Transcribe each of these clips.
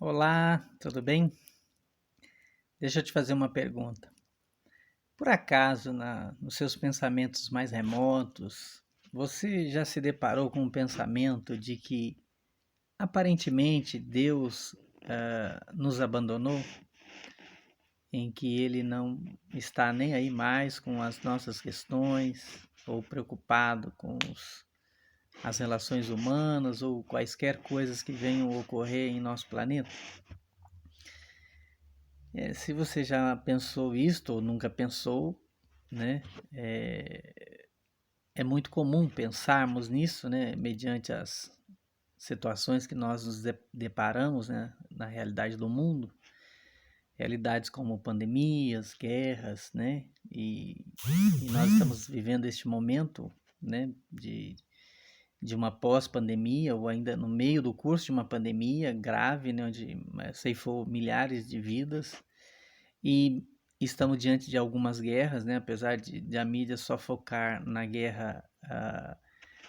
Olá, tudo bem? Deixa eu te fazer uma pergunta. Por acaso, nos seus pensamentos mais remotos, você já se deparou com o pensamento de que aparentemente Deus nos abandonou, em que Ele não está nem aí mais com as nossas questões, ou preocupado com as relações humanas, ou quaisquer coisas que venham ocorrer em nosso planeta? Se você já pensou isto ou nunca pensou, né, é muito comum pensarmos nisso, né, mediante as situações que nós nos deparamos, né, na realidade do mundo, realidades como pandemias, guerras, né, e nós estamos vivendo este momento, né, de uma pós-pandemia ou ainda no meio do curso de uma pandemia grave, né, onde ceifou milhares de vidas. E estamos diante de algumas guerras, né? Apesar de a mídia só focar na guerra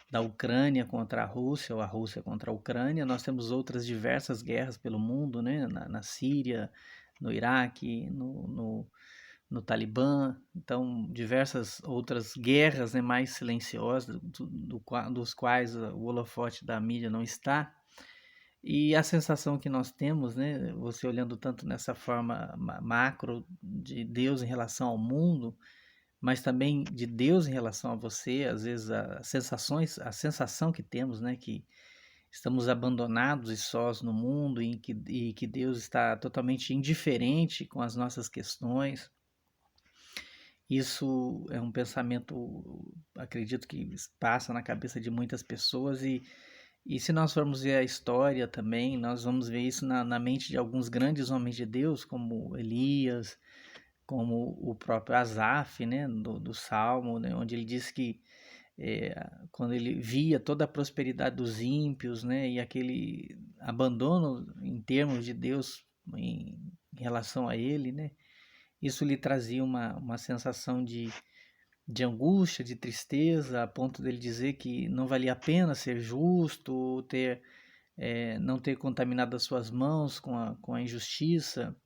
da Ucrânia contra a Rússia, ou a Rússia contra a Ucrânia, nós temos outras diversas guerras pelo mundo, né? Na Síria, no Iraque, no Talibã, então diversas outras guerras, né, mais silenciosas, dos quais o holofote da mídia não está. E a sensação que nós temos, né, você olhando tanto nessa forma macro de Deus em relação ao mundo, mas também de Deus em relação a você, às vezes a sensação que temos, né, que estamos abandonados e sós no mundo e que Deus está totalmente indiferente com as nossas questões. Isso é um pensamento, acredito que passa na cabeça de muitas pessoas e se nós formos ver a história também, nós vamos ver isso na mente de alguns grandes homens de Deus, como Elias, como o próprio Asaf, né, do Salmo, né, onde ele diz que quando ele via toda a prosperidade dos ímpios, né, e aquele abandono em termos de Deus em relação a ele, né, isso lhe trazia uma sensação de angústia, de tristeza, a ponto dele dizer que não valia a pena ser justo, não ter contaminado as suas mãos com a injustiça.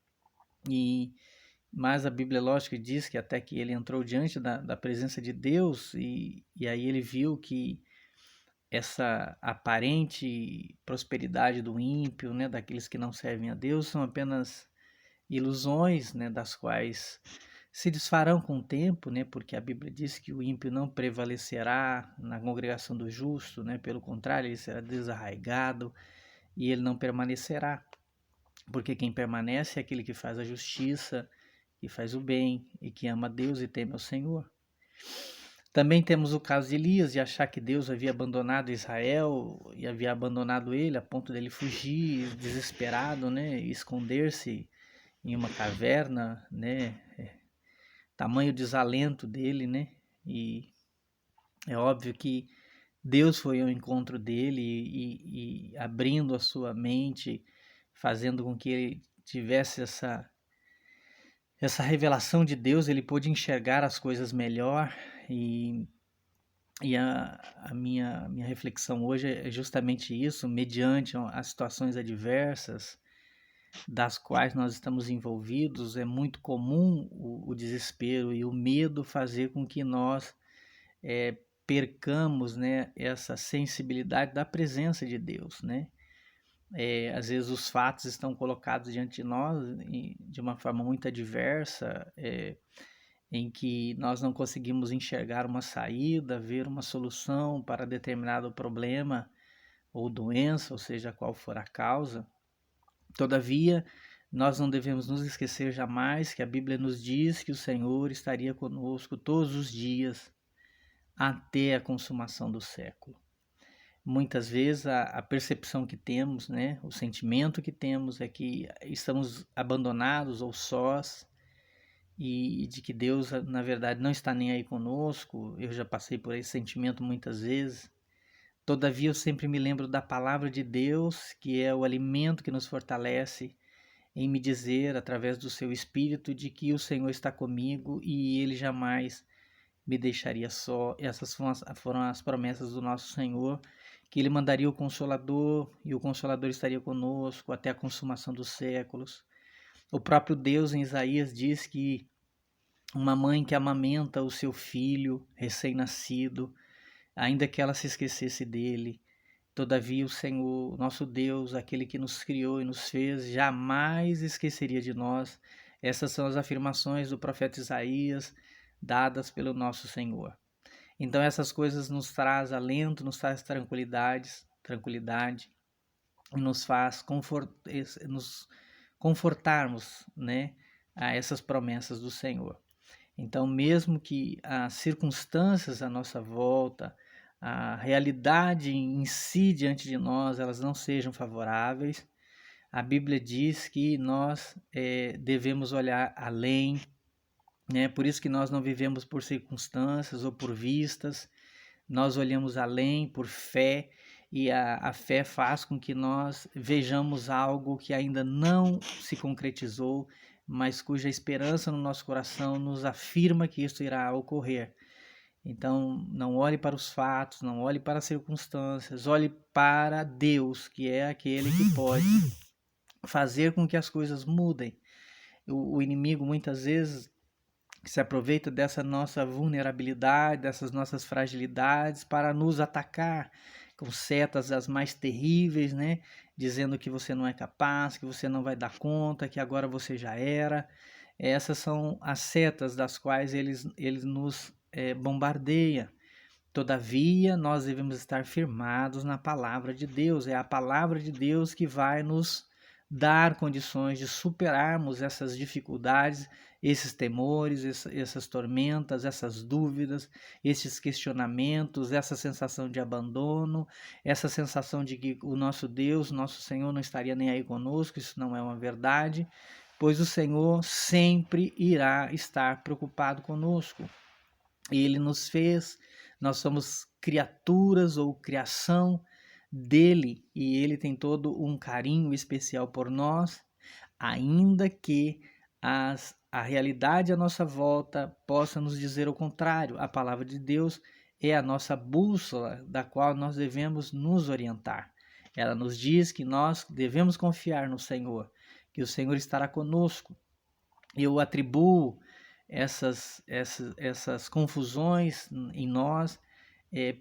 Mas a Bíblia, lógico, diz que até que ele entrou diante da presença de Deus e aí ele viu que essa aparente prosperidade do ímpio, né, daqueles que não servem a Deus, são apenas ilusões, né, das quais se desfarão com o tempo, né, porque a Bíblia diz que o ímpio não prevalecerá na congregação do justo, né, pelo contrário, ele será desarraigado e ele não permanecerá, porque quem permanece é aquele que faz a justiça, que faz o bem e que ama a Deus e teme ao Senhor. Também temos o caso de Elias, de achar que Deus havia abandonado Israel e havia abandonado ele a ponto dele fugir desesperado, né, e esconder-se em uma caverna, né, tamanho desalento dele, né, e é óbvio que Deus foi ao encontro dele e abrindo a sua mente, fazendo com que ele tivesse essa revelação de Deus, ele pôde enxergar as coisas melhor e a minha reflexão hoje é justamente isso, mediante as situações adversas das quais nós estamos envolvidos, é muito comum o desespero e o medo fazer com que nós percamos, né, essa sensibilidade da presença de Deus, né? Às vezes os fatos estão colocados diante de nós de uma forma muito adversa, em que nós não conseguimos enxergar uma saída, ver uma solução para determinado problema ou doença, ou seja, qual for a causa. Todavia, nós não devemos nos esquecer jamais que a Bíblia nos diz que o Senhor estaria conosco todos os dias até a consumação do século. Muitas vezes a percepção que temos, né, o sentimento que temos é que estamos abandonados ou sós e de que Deus, na verdade, não está nem aí conosco. Eu já passei por esse sentimento muitas vezes. Todavia, eu sempre me lembro da palavra de Deus, que é o alimento que nos fortalece, em me dizer, através do seu Espírito, de que o Senhor está comigo e Ele jamais me deixaria só. Essas foram as promessas do nosso Senhor que ele mandaria o Consolador e o Consolador estaria conosco até a consumação dos séculos. O próprio Deus em Isaías diz que uma mãe que amamenta o seu filho recém-nascido, ainda que ela se esquecesse dele, todavia o Senhor, nosso Deus, aquele que nos criou e nos fez, jamais esqueceria de nós. Essas são as afirmações do profeta Isaías dadas pelo nosso Senhor. Então essas coisas nos traz alento, nos traz tranquilidade, e nos faz nos confortarmos, né, a essas promessas do Senhor. Então, mesmo que as circunstâncias à nossa volta, a realidade em si diante de nós, elas não sejam favoráveis, a Bíblia diz que nós devemos olhar além, né? Por isso que nós não vivemos por circunstâncias ou por vistas, nós olhamos além por fé, e a fé faz com que nós vejamos algo que ainda não se concretizou, mas cuja esperança no nosso coração nos afirma que isso irá ocorrer. Então, não olhe para os fatos, não olhe para as circunstâncias, olhe para Deus, que é aquele que pode fazer com que as coisas mudem. O inimigo muitas vezes se aproveita dessa nossa vulnerabilidade, dessas nossas fragilidades para nos atacar com setas as mais terríveis, né? Dizendo que você não é capaz, que você não vai dar conta, que agora você já era. Essas são as setas das quais eles nos bombardeiam. Todavia, nós devemos estar firmados na palavra de Deus. É a palavra de Deus que vai nos dar condições de superarmos essas dificuldades, esses temores, essas tormentas, essas dúvidas, esses questionamentos, essa sensação de abandono, essa sensação de que o nosso Deus, nosso Senhor não estaria nem aí conosco. Isso não é uma verdade, pois o Senhor sempre irá estar preocupado conosco. Ele nos fez, nós somos criaturas ou criação dele, e ele tem todo um carinho especial por nós, ainda que a realidade à nossa volta possa nos dizer o contrário. A palavra de Deus é a nossa bússola da qual nós devemos nos orientar. Ela nos diz que nós devemos confiar no Senhor, que o Senhor estará conosco. Eu atribuo essas confusões em nós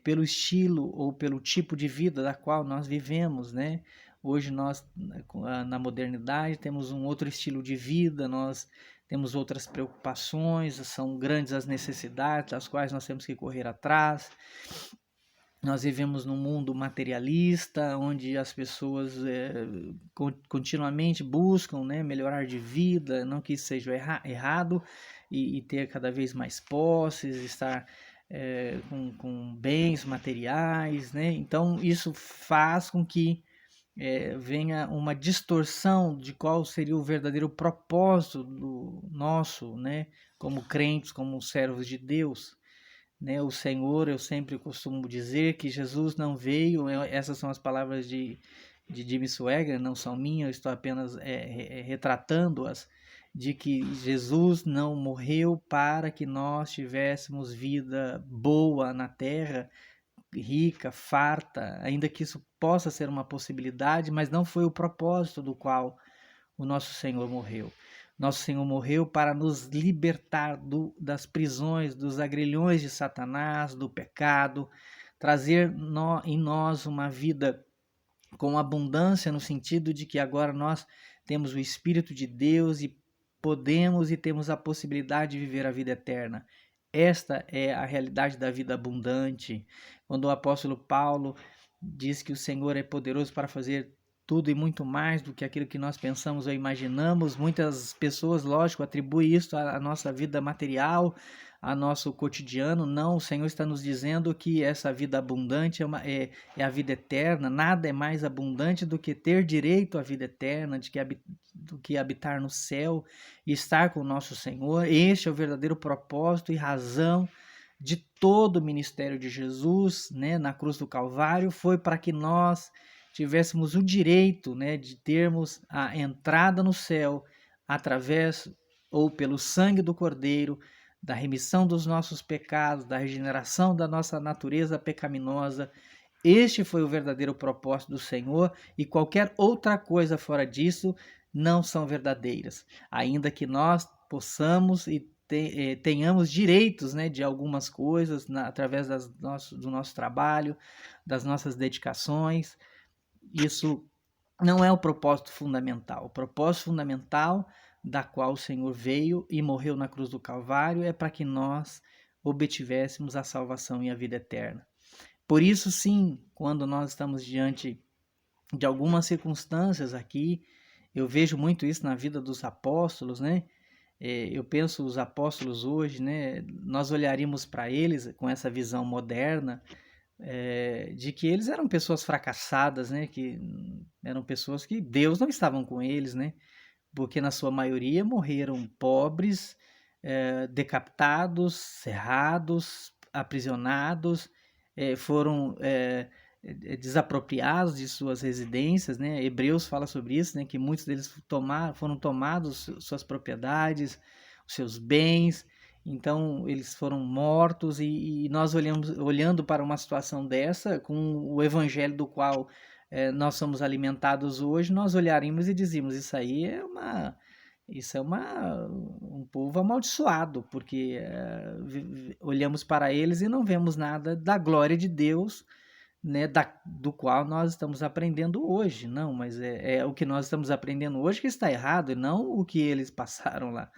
pelo estilo ou pelo tipo de vida da qual nós vivemos, né? Hoje nós, na modernidade, temos um outro estilo de vida, nós temos outras preocupações, são grandes as necessidades, das quais nós temos que correr atrás. Nós vivemos num mundo materialista, onde as pessoas continuamente buscam, né, melhorar de vida, não que isso seja errado, e ter cada vez mais posses, estar com bens materiais, né? Então isso faz com que venha uma distorção de qual seria o verdadeiro propósito do nosso, né, como crentes, como servos de Deus. Né, o Senhor, eu sempre costumo dizer que Jesus não veio, essas são as palavras de Jimmy Swaggart, não são minhas, eu estou apenas retratando-as, de que Jesus não morreu para que nós tivéssemos vida boa na terra, rica, farta, ainda que isso possa ser uma possibilidade, mas não foi o propósito do qual o nosso Senhor morreu. Nosso Senhor morreu para nos libertar das prisões, dos agrilhões de Satanás, do pecado, trazer em nós uma vida com abundância, no sentido de que agora nós temos o Espírito de Deus e podemos e temos a possibilidade de viver a vida eterna. Esta é a realidade da vida abundante. Quando o apóstolo Paulo diz que o Senhor é poderoso para fazer tudo e muito mais do que aquilo que nós pensamos ou imaginamos, muitas pessoas, lógico, atribuem isso à nossa vida material, ao nosso cotidiano. Não, o Senhor está nos dizendo que essa vida abundante é a vida eterna. Nada é mais abundante do que ter direito à vida eterna, do que habitar no céu e estar com o nosso Senhor. Este é o verdadeiro propósito e razão de todo o ministério de Jesus, né, na cruz do Calvário, foi para que nós tivéssemos o direito, né, de termos a entrada no céu através ou pelo sangue do Cordeiro, da remissão dos nossos pecados, da regeneração da nossa natureza pecaminosa Este foi o verdadeiro propósito do Senhor, e qualquer outra coisa fora disso não são verdadeiras. Ainda que nós possamos e tenhamos direitos, né, de algumas coisas através do nosso trabalho, das nossas dedicações, isso não é o propósito fundamental. O propósito fundamental da qual o Senhor veio e morreu na cruz do Calvário é para que nós obtivéssemos a salvação e a vida eterna. Por isso, sim, quando nós estamos diante de algumas circunstâncias aqui, eu vejo muito isso na vida dos apóstolos, né? Eu penso os apóstolos hoje, né? Nós olharíamos para eles com essa visão moderna, de que eles eram pessoas fracassadas, né? Que eram pessoas que Deus não estava com eles, né? Porque na sua maioria morreram pobres, decapitados, serrados, aprisionados, foram desapropriados de suas residências, né? Hebreus fala sobre isso, né? Que muitos deles foram tomados suas propriedades, os seus bens, então eles foram mortos e nós olhando para uma situação dessa, com o evangelho do qual nós somos alimentados hoje, nós olharíamos e dizíamos, isso é um povo amaldiçoado, porque olhamos para eles e não vemos nada da glória de Deus, né, do qual nós estamos aprendendo hoje. Não, mas é o que nós estamos aprendendo hoje que está errado, e não o que eles passaram lá.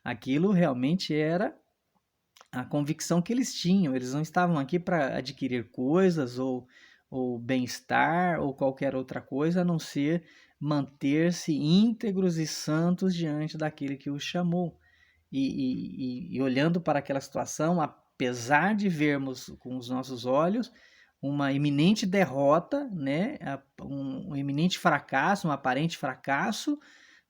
Aquilo realmente era a convicção que eles tinham. Eles não estavam aqui para adquirir coisas ou bem-estar ou qualquer outra coisa, a não ser manter-se íntegros e santos diante daquele que os chamou. E olhando para aquela situação, apesar de vermos com os nossos olhos uma iminente derrota, né, um iminente fracasso, um aparente fracasso,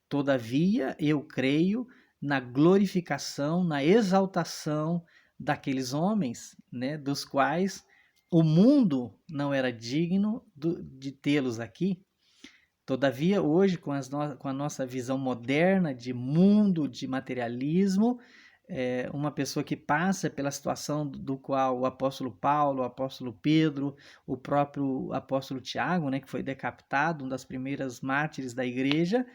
todavia eu creio na glorificação, na exaltação daqueles homens, né, dos quais o mundo não era digno de tê-los aqui. Todavia, hoje, com a nossa visão moderna de mundo, de materialismo, uma pessoa que passa pela situação do qual o apóstolo Paulo, o apóstolo Pedro, o próprio apóstolo Tiago, né, que foi decapitado, um das primeiras mártires da igreja,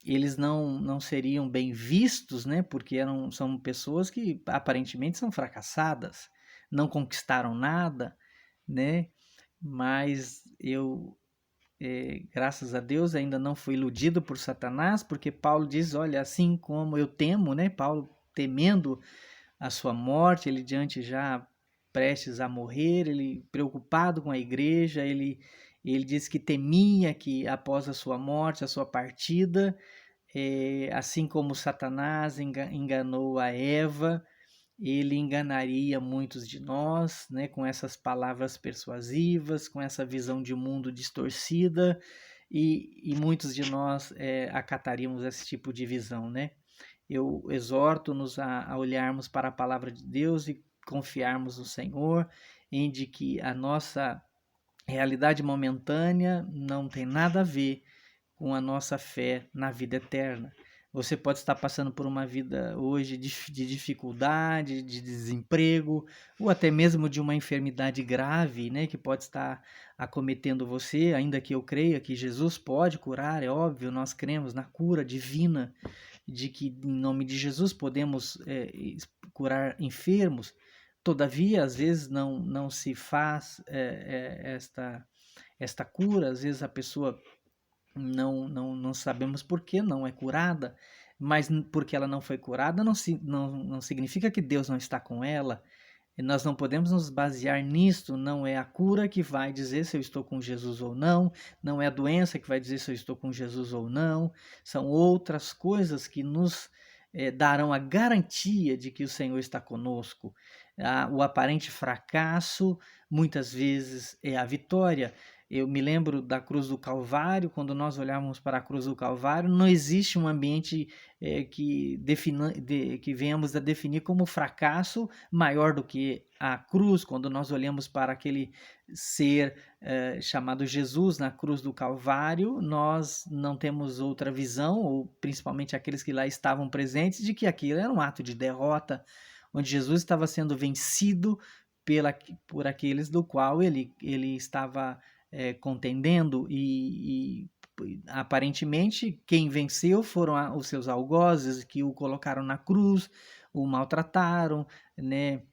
eles não seriam bem vistos, né, porque são pessoas que aparentemente são fracassadas, não conquistaram nada, né, mas graças a Deus, ainda não fui iludido por Satanás, porque Paulo diz, olha, assim como eu temo, né? Paulo temendo a sua morte, ele diante já prestes a morrer, ele preocupado com a igreja, ele diz que temia que após a sua morte, a sua partida, assim como Satanás enganou a Eva, ele enganaria muitos de nós, né, com essas palavras persuasivas, com essa visão de mundo distorcida, e muitos de nós acataríamos esse tipo de visão, né? Eu exorto-nos a olharmos para a palavra de Deus e confiarmos no Senhor, em de que a nossa realidade momentânea não tem nada a ver com a nossa fé na vida eterna. Você pode estar passando por uma vida hoje de dificuldade, de desemprego, ou até mesmo de uma enfermidade grave, né, que pode estar acometendo você, ainda que eu creia que Jesus pode curar, é óbvio, nós cremos na cura divina, de que em nome de Jesus podemos curar enfermos. Todavia, às vezes não se faz esta cura, às vezes a pessoa não sabemos por que não é curada, mas porque ela não foi curada não significa que Deus não está com ela. E nós não podemos nos basear nisto, não é a cura que vai dizer se eu estou com Jesus ou não, não é a doença que vai dizer se eu estou com Jesus ou não, são outras coisas que nos darão a garantia de que o Senhor está conosco. O aparente fracasso muitas vezes é a vitória. Eu me lembro da cruz do Calvário, quando nós olhamos para a cruz do Calvário, não existe um ambiente que venhamos a definir como fracasso maior do que a cruz, quando nós olhamos para aquele ser chamado Jesus na cruz do Calvário, nós não temos outra visão, ou principalmente aqueles que lá estavam presentes, de que aquilo era um ato de derrota, onde Jesus estava sendo vencido por aqueles do qual ele estava contendendo e aparentemente quem venceu foram os seus algozes que o colocaram na cruz, o maltrataram, né?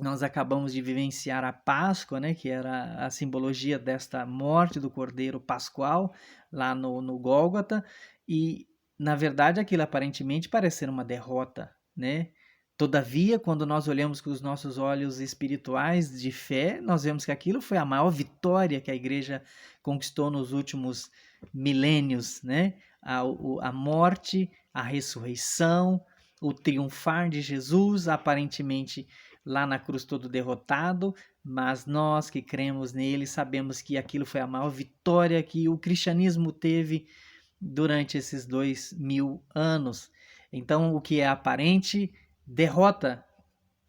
Nós acabamos de vivenciar a Páscoa, né, que era a simbologia desta morte do Cordeiro Pascual, lá no Gólgota, e, na verdade, aquilo aparentemente parece ser uma derrota, né? Todavia, quando nós olhamos com os nossos olhos espirituais de fé, nós vemos que aquilo foi a maior vitória que a igreja conquistou nos últimos milênios, né? A morte, a ressurreição, o triunfar de Jesus, aparentemente lá na cruz todo derrotado, mas nós que cremos nele sabemos que aquilo foi a maior vitória que o cristianismo teve durante esses 2000 anos. Então, o que é aparente derrota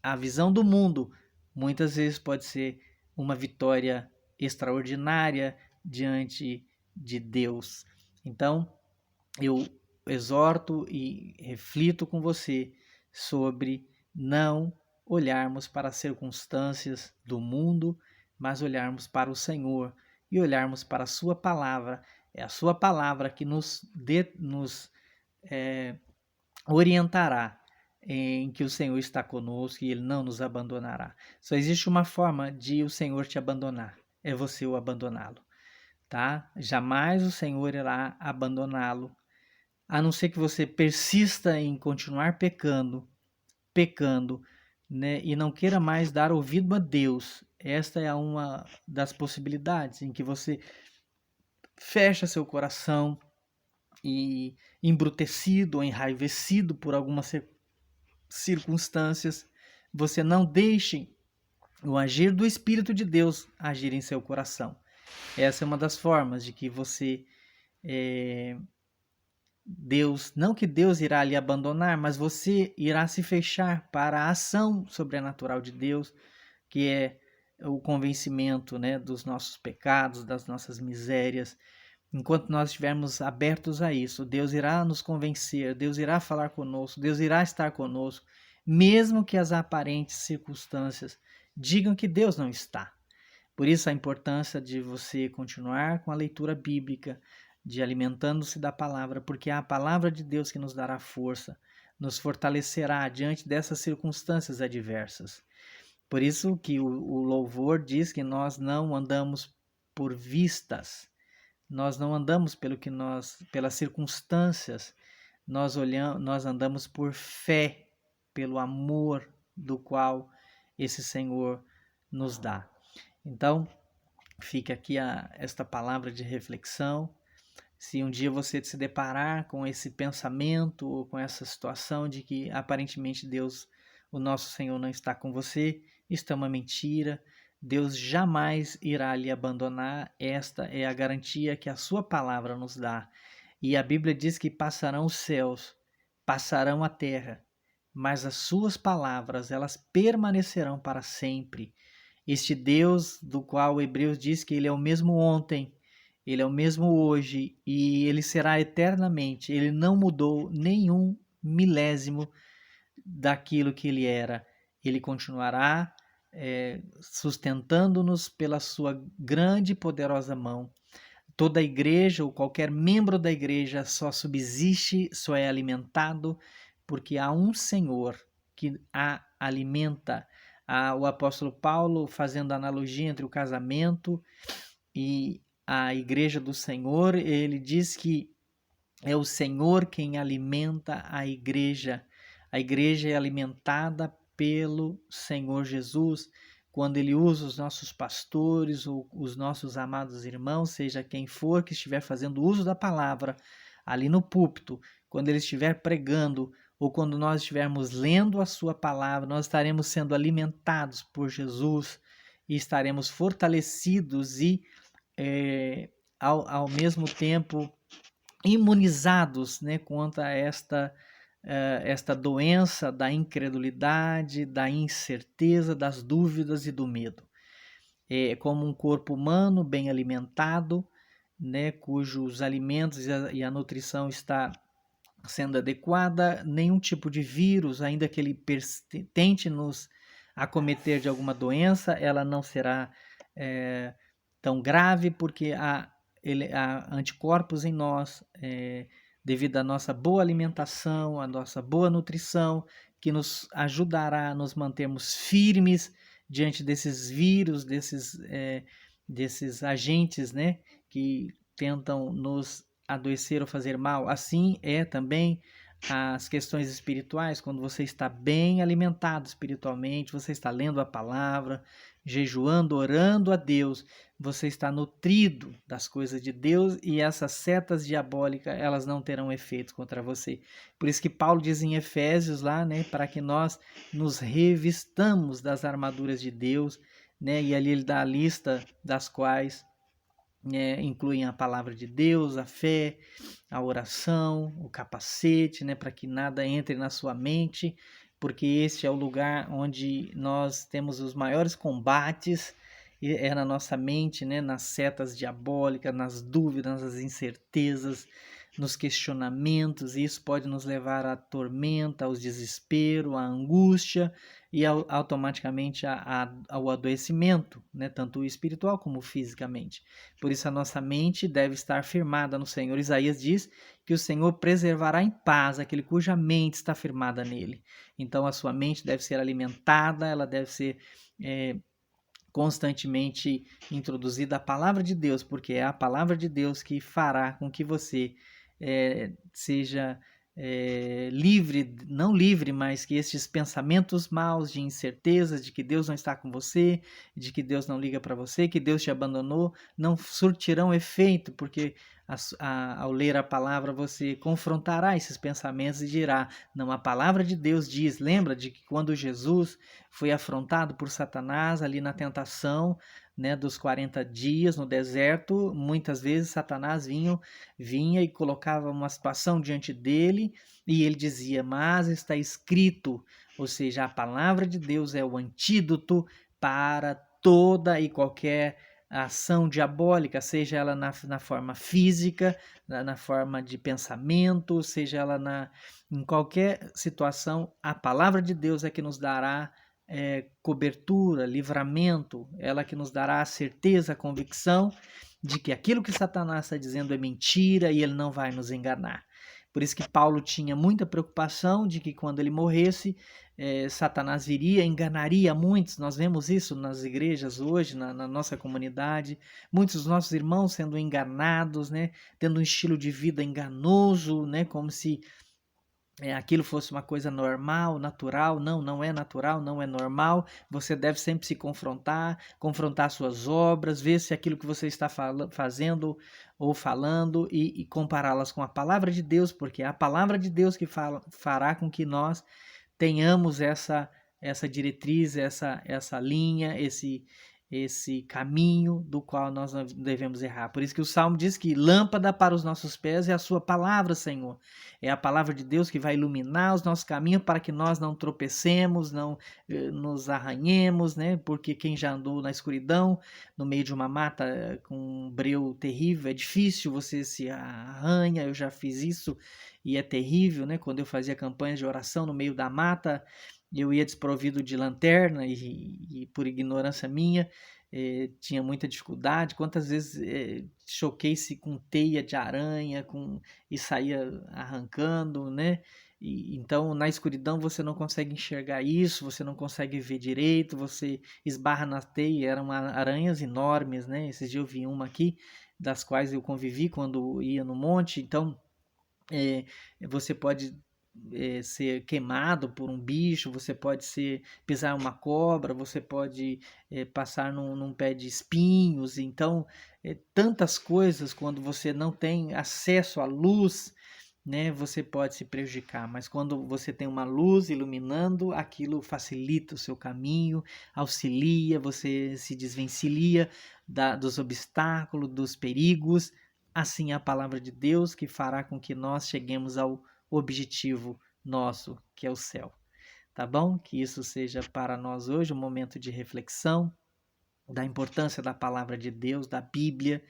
a visão do mundo, muitas vezes pode ser uma vitória extraordinária diante de Deus. Então, eu exorto e reflito com você sobre não olharmos para as circunstâncias do mundo, mas olharmos para o Senhor e olharmos para a sua palavra. É a sua palavra que nos orientará em que o Senhor está conosco e Ele não nos abandonará. Só existe uma forma de o Senhor te abandonar, é você o abandoná-lo, tá? Jamais o Senhor irá abandoná-lo, a não ser que você persista em continuar pecando, né, e não queira mais dar ouvido a Deus. Esta é uma das possibilidades em que você fecha seu coração e embrutecido ou enraivecido por algumas circunstâncias, você não deixe o agir do Espírito de Deus agir em seu coração. Essa é uma das formas de que você Deus, não que Deus irá lhe abandonar, mas você irá se fechar para a ação sobrenatural de Deus, que é o convencimento, né, dos nossos pecados, das nossas misérias. Enquanto nós estivermos abertos a isso, Deus irá nos convencer, Deus irá falar conosco, Deus irá estar conosco, mesmo que as aparentes circunstâncias digam que Deus não está. Por isso a importância de você continuar com a leitura bíblica, de alimentando-se da palavra, porque é a palavra de Deus que nos dará força, nos fortalecerá diante dessas circunstâncias adversas. Por isso que o louvor diz que nós não andamos por vistas, nós não andamos pelas circunstâncias, nós andamos por fé, pelo amor do qual esse Senhor nos dá. Então, fica aqui esta palavra de reflexão. Se um dia você se deparar com esse pensamento ou com essa situação de que aparentemente Deus, o nosso Senhor, não está com você, isto é uma mentira. Deus jamais irá lhe abandonar. Esta é a garantia que a sua palavra nos dá. E a Bíblia diz que passarão os céus, passarão a terra, mas as suas palavras, elas permanecerão para sempre. Este Deus do qual o Hebreus diz que ele é o mesmo ontem, ele é o mesmo hoje e ele será eternamente. Ele não mudou nenhum milésimo daquilo que ele era. Ele continuará sustentando-nos pela sua grande e poderosa mão. Toda a igreja ou qualquer membro da igreja só subsiste, só é alimentado porque há um Senhor que a alimenta. O apóstolo Paulo, fazendo analogia entre o casamento e a igreja do Senhor, ele diz que é o Senhor quem alimenta a igreja. A igreja é alimentada pelo Senhor Jesus, quando ele usa os nossos pastores ou os nossos amados irmãos, seja quem for que estiver fazendo uso da palavra ali no púlpito, quando ele estiver pregando ou quando nós estivermos lendo a sua palavra, nós estaremos sendo alimentados por Jesus e estaremos fortalecidos e ao mesmo tempo imunizados, né, contra esta doença da incredulidade, da incerteza, das dúvidas e do medo. É como um corpo humano bem alimentado, né, cujos alimentos e a nutrição está sendo adequada, nenhum tipo de vírus, ainda que ele tente nos acometer de alguma doença, ela não será tão grave, porque há anticorpos em nós, devido à nossa boa alimentação, à nossa boa nutrição, que nos ajudará a nos mantermos firmes diante desses vírus, desses agentes, né, que tentam nos adoecer ou fazer mal. Assim é também as questões espirituais. Quando você está bem alimentado espiritualmente, você está lendo a palavra, jejuando, orando a Deus, você está nutrido das coisas de Deus, e essas setas diabólicas, elas não terão efeito contra você. Por isso que Paulo diz em Efésios lá, né, para que nós nos revistamos das armaduras de Deus, né, e ali ele dá a lista das quais incluem a palavra de Deus, a fé, a oração, o capacete, né, para que nada entre na sua mente, porque este é o lugar onde nós temos os maiores combates, é na nossa mente, né, nas setas diabólicas, nas dúvidas, nas incertezas, nos questionamentos, e isso pode nos levar à tormenta, ao desespero, à angústia e automaticamente ao adoecimento, né, tanto espiritual como fisicamente. Por isso a nossa mente deve estar firmada no Senhor. Isaías diz que o Senhor preservará em paz aquele cuja mente está firmada nele. Então a sua mente deve ser alimentada, ela deve ser constantemente introduzida a palavra de Deus, porque é a palavra de Deus que fará com que você seja livre, não livre, mas que estes pensamentos maus de incerteza, de que Deus não está com você, de que Deus não liga para você, que Deus te abandonou, não surtirão efeito, porque ao ler a palavra você confrontará esses pensamentos e dirá, não, a palavra de Deus diz, lembra de que quando Jesus foi afrontado por Satanás ali na tentação, né, dos 40 dias no deserto, muitas vezes Satanás vinha e colocava uma situação diante dele, e ele dizia, mas está escrito, ou seja, a palavra de Deus é o antídoto para toda e qualquer ação diabólica, seja ela na forma física, na forma de pensamento, seja ela em qualquer situação, a palavra de Deus é que nos dará cobertura, livramento, ela que nos dará a certeza, a convicção de que aquilo que Satanás está dizendo é mentira e ele não vai nos enganar. Por isso que Paulo tinha muita preocupação de que quando ele morresse, Satanás viria, enganaria muitos. Nós vemos isso nas igrejas hoje, na nossa comunidade, muitos dos nossos irmãos sendo enganados, né, tendo um estilo de vida enganoso, né, como se aquilo fosse uma coisa normal, natural. Não, não é natural, não é normal. Você deve sempre se confrontar suas obras, ver se aquilo que você está fazendo ou falando e compará-las com a palavra de Deus, porque é a palavra de Deus que fará com que nós tenhamos essa diretriz, essa linha, esse caminho do qual nós não devemos errar. Por isso que o Salmo diz que lâmpada para os nossos pés é a sua palavra, Senhor. É a palavra de Deus que vai iluminar os nossos caminhos para que nós não tropecemos, não nos arranhemos, né? Porque quem já andou na escuridão, no meio de uma mata com um breu terrível, é difícil, você se arranha. Eu já fiz isso e é terrível, né? Quando eu fazia campanhas de oração no meio da mata, eu ia desprovido de lanterna e por ignorância minha, tinha muita dificuldade. Quantas vezes choquei-se com teia de aranha e saía arrancando, né? Então, na escuridão você não consegue enxergar isso, você não consegue ver direito, você esbarra na teia, eram aranhas enormes, né? Esses dias eu vi uma aqui, das quais eu convivi quando ia no monte. Então, você pode ser queimado por um bicho, você pode pisar uma cobra, você pode passar num pé de espinhos. Então, tantas coisas, quando você não tem acesso à luz, né, você pode se prejudicar, mas quando você tem uma luz iluminando, aquilo facilita o seu caminho, auxilia, você se desvencilha dos obstáculos, dos perigos. Assim é a palavra de Deus que fará com que nós cheguemos ao objetivo nosso, que é o céu. Tá bom? Que isso seja para nós hoje um momento de reflexão da importância da palavra de Deus, da Bíblia.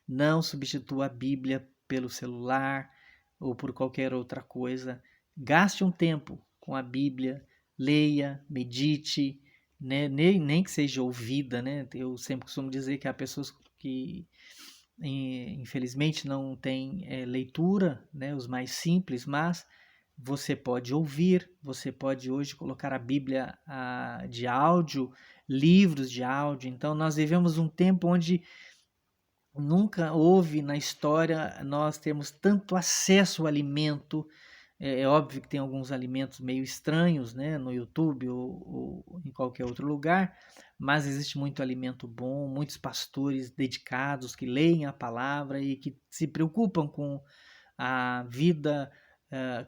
Não substitua a Bíblia pelo celular ou por qualquer outra coisa. Gaste um tempo com a Bíblia, leia, medite, né? Nem que seja ouvida, né? Eu sempre costumo dizer que há pessoas que infelizmente não têm leitura, né? Os mais simples, mas você pode ouvir, você pode hoje colocar a Bíblia de áudio, livros de áudio. Então nós vivemos um tempo onde nunca houve na história nós temos tanto acesso ao alimento. É óbvio que tem alguns alimentos meio estranhos, né, no YouTube ou em qualquer outro lugar, mas existe muito alimento bom, muitos pastores dedicados que leem a palavra e que se preocupam com a vida,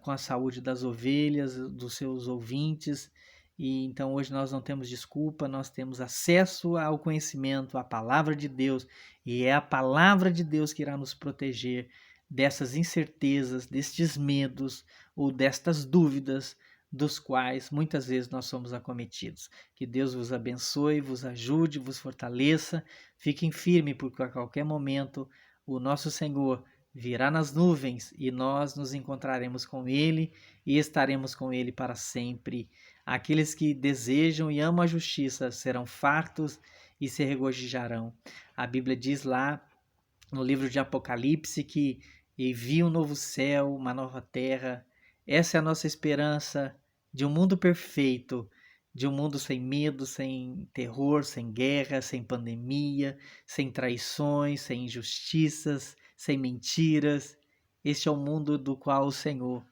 com a saúde das ovelhas, dos seus ouvintes. E então hoje nós não temos desculpa, nós temos acesso ao conhecimento, à palavra de Deus, e é a palavra de Deus que irá nos proteger dessas incertezas, destes medos ou destas dúvidas dos quais muitas vezes nós somos acometidos. Que Deus vos abençoe, vos ajude, vos fortaleça. Fiquem firmes, porque a qualquer momento o nosso Senhor virá nas nuvens e nós nos encontraremos com Ele e estaremos com Ele para sempre. Aqueles que desejam e amam a justiça serão fartos e se regozijarão. A Bíblia diz lá no livro de Apocalipse que vi um novo céu, uma nova terra. Essa é a nossa esperança de um mundo perfeito, de um mundo sem medo, sem terror, sem guerra, sem pandemia, sem traições, sem injustiças, sem mentiras. Este é o mundo do qual o Senhor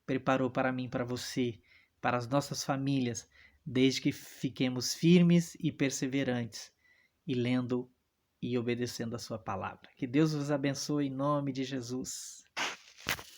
preparou para mim, para você, para as nossas famílias, desde que fiquemos firmes e perseverantes e lendo e obedecendo a sua palavra. Que Deus vos abençoe em nome de Jesus.